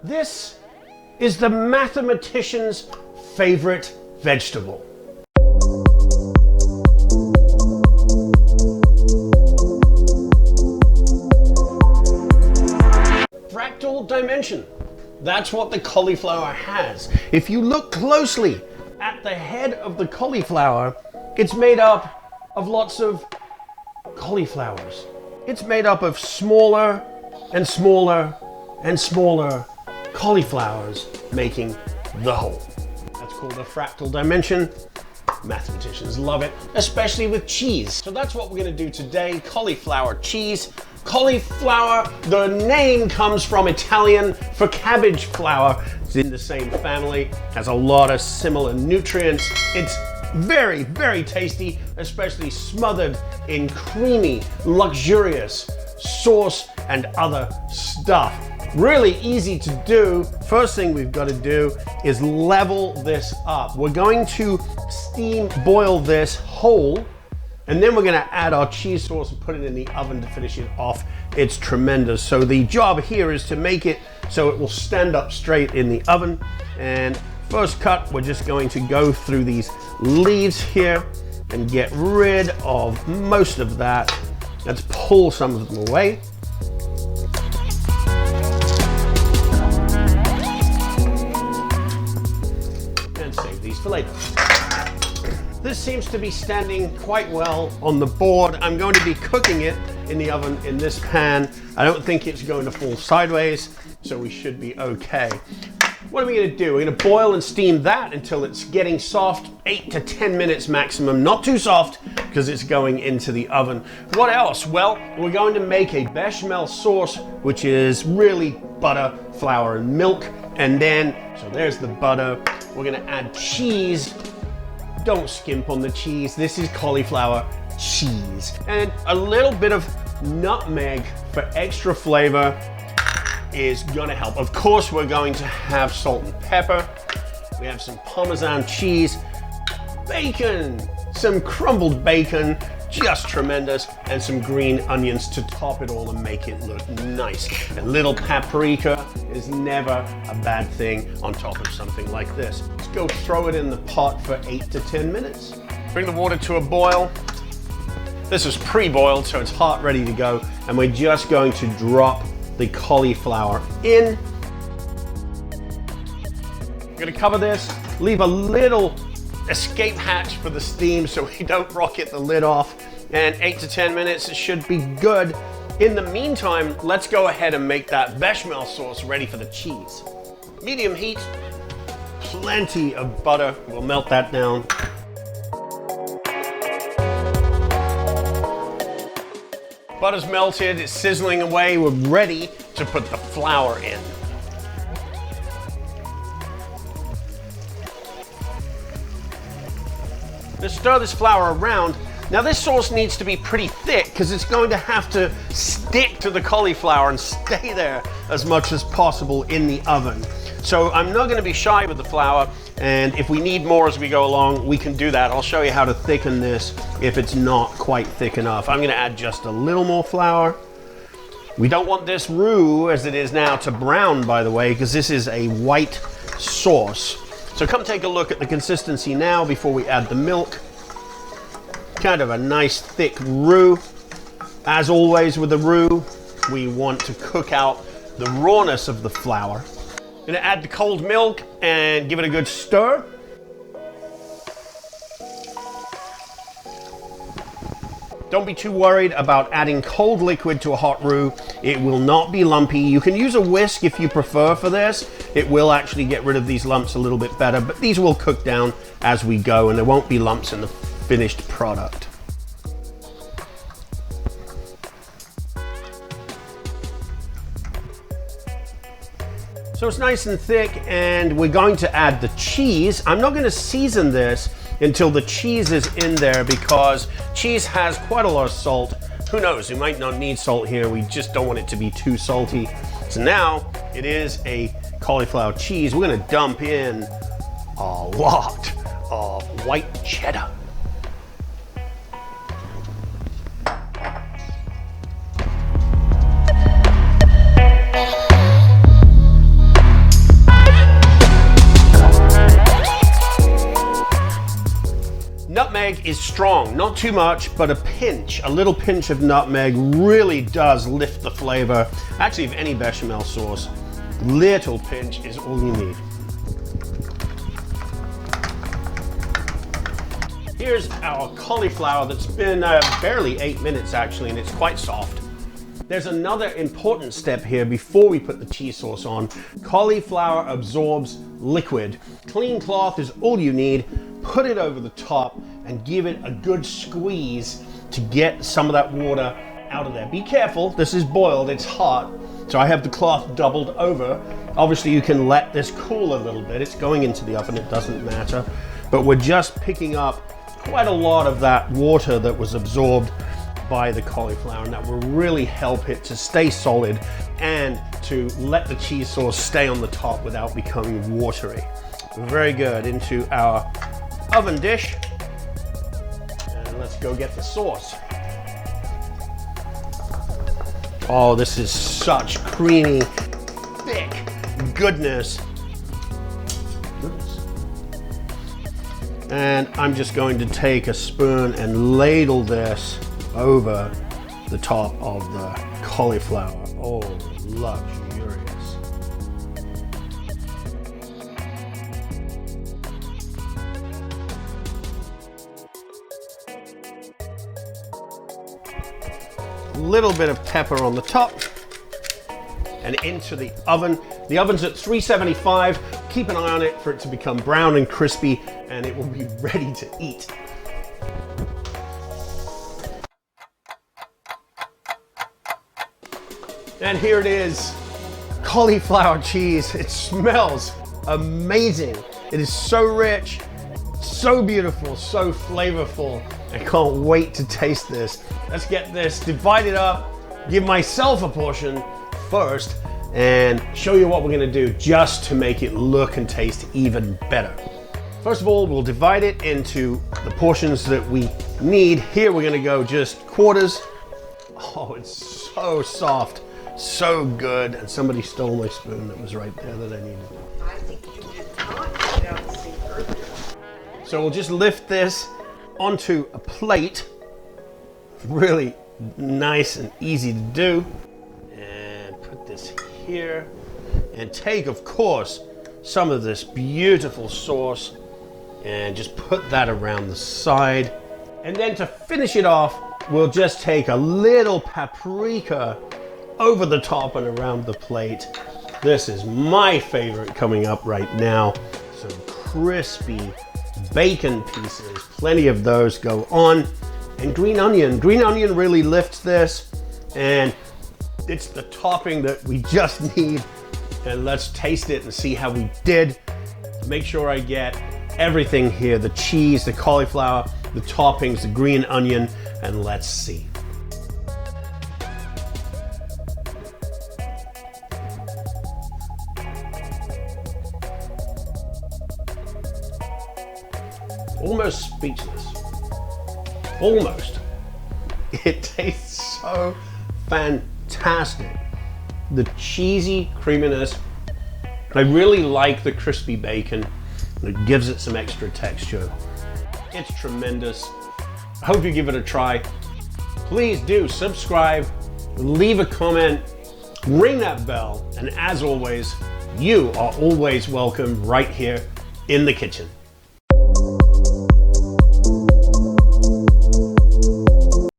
This is the mathematician's favorite vegetable. Fractal dimension. That's what the cauliflower has. If you look closely at the head of the cauliflower, it's made up of lots of cauliflowers. It's made up of smaller and smaller and smaller cauliflowers making the whole. That's called a fractal dimension. Mathematicians love it, especially with cheese. So that's what we're going to do today, cauliflower cheese. Cauliflower, the name comes from Italian for cabbage flower. It's in the same family, has a lot of similar nutrients. It's very, very tasty, especially smothered in creamy, luxurious sauce and other stuff. Really easy to do. First thing we've got to do is level this up. We're going to steam boil this whole, and then we're going to add our cheese sauce and put it in the oven to finish it off. It's tremendous. So the job here is to make it so it will stand up straight in the oven. And first cut, we're just going to go through these leaves here and get rid of most of that. Let's pull some of them away. And save these for later. This seems to be standing quite well on the board. I'm going to be cooking it in the oven in this pan. I don't think it's going to fall sideways, so we should be okay. What are we going to do? We're going to boil and steam that until it's getting soft, 8 to 10 minutes maximum. Not too soft because it's going into the oven. What else? Well, we're going to make a bechamel sauce, which is really butter, flour, and milk. And then, so there's the butter. We're going to add cheese. Don't skimp on the cheese. This is cauliflower cheese. And a little bit of nutmeg for extra flavor is gonna help. Of course, we're going to have salt and pepper. We have some Parmesan cheese, bacon, some crumbled bacon, just tremendous, and some green onions to top it all and make it look nice. A little paprika is never a bad thing on top of something like this. Let's go throw it in the pot for 8 to 10 minutes. Bring the water to a boil. This is pre-boiled, so it's hot, ready to go. And we're just going to drop the cauliflower in. I'm gonna cover this, leave a little escape hatch for the steam so we don't rocket the lid off, and 8 to 10 minutes, it should be good. In the meantime, let's go ahead and make that bechamel sauce ready for the cheese. Medium heat, plenty of butter, we'll melt that down. Butter's melted, it's sizzling away, we're ready to put the flour in. Let's stir this flour around. Now this sauce needs to be pretty thick because it's going to have to stick to the cauliflower and stay there as much as possible in the oven. So I'm not going to be shy with the flour, and if we need more as we go along, we can do that. I'll show you how to thicken this if it's not quite thick enough. I'm going to add just a little more flour. We don't want this roux, as it is now, to brown, by the way, because this is a white sauce. So come take a look at the consistency now before we add the milk. Kind of a nice thick roux. As always with the roux, we want to cook out the rawness of the flour. I'm gonna add the cold milk and give it a good stir. Don't be too worried about adding cold liquid to a hot roux. It will not be lumpy. You can use a whisk if you prefer for this. It will actually get rid of these lumps a little bit better, but these will cook down as we go and there won't be lumps in the finished product. So it's nice and thick, and we're going to add the cheese. I'm not going to season this until the cheese is in there because cheese has quite a lot of salt. Who knows, we might not need salt here. We just don't want it to be too salty. So now it is a cauliflower cheese. We're going to dump in a lot of white cheddar. nutmeg is strong, not too much, but a little pinch of nutmeg really does lift the flavor. Actually, of any bechamel sauce, little pinch is all you need. Here's our cauliflower that's been barely 8 minutes actually, and it's quite soft. There's another important step here before we put the cheese sauce on. Cauliflower absorbs liquid. Clean cloth is all you need. Put it over the top and give it a good squeeze to get some of that water out of there. Be careful, this is boiled, it's hot, so I have the cloth doubled over. Obviously you can let this cool a little bit. It's going into the oven, it doesn't matter. But we're just picking up quite a lot of that water that was absorbed by the cauliflower, and that will really help it to stay solid and to let the cheese sauce stay on the top without becoming watery. Very good. Into our oven dish, and let's go get the sauce. Oh, this is such creamy, thick goodness. And I'm just going to take a spoon and ladle this over the top of the cauliflower. Oh, luxurious. A little bit of pepper on the top and into the oven. The oven's at 375. Keep an eye on it for it to become brown and crispy, and it will be ready to eat. And here it is, cauliflower cheese. It smells amazing. It is so rich, so beautiful, so flavorful. I can't wait to taste this. Let's get this divided up, give myself a portion first, and show you what we're gonna do just to make it look and taste even better. First of all, we'll divide it into the portions that we need. Here we're gonna go just quarters. Oh, it's so soft, so good. And somebody stole my spoon that was right there that I needed. I think you did not get out the same earlier. So we'll just lift this onto a plate. Really nice and easy to do. And put this here. And take, of course, some of this beautiful sauce and just put that around the side. And then to finish it off, we'll just take a little paprika over the top and around the plate. This is my favorite coming up right now. Some crispy bacon pieces, plenty of those go on. And green onion. Green onion really lifts this, and it's the topping that we just need. And let's taste it and see how we did. Make sure I get everything here, the cheese, the cauliflower, the toppings, the green onion, and let's see. Almost speechless. Almost. It tastes so fantastic. The cheesy creaminess. I really like the crispy bacon. It gives it some extra texture. It's tremendous. I hope you give it a try. Please do subscribe, leave a comment, ring that bell, and as always, you are always welcome right here in the kitchen.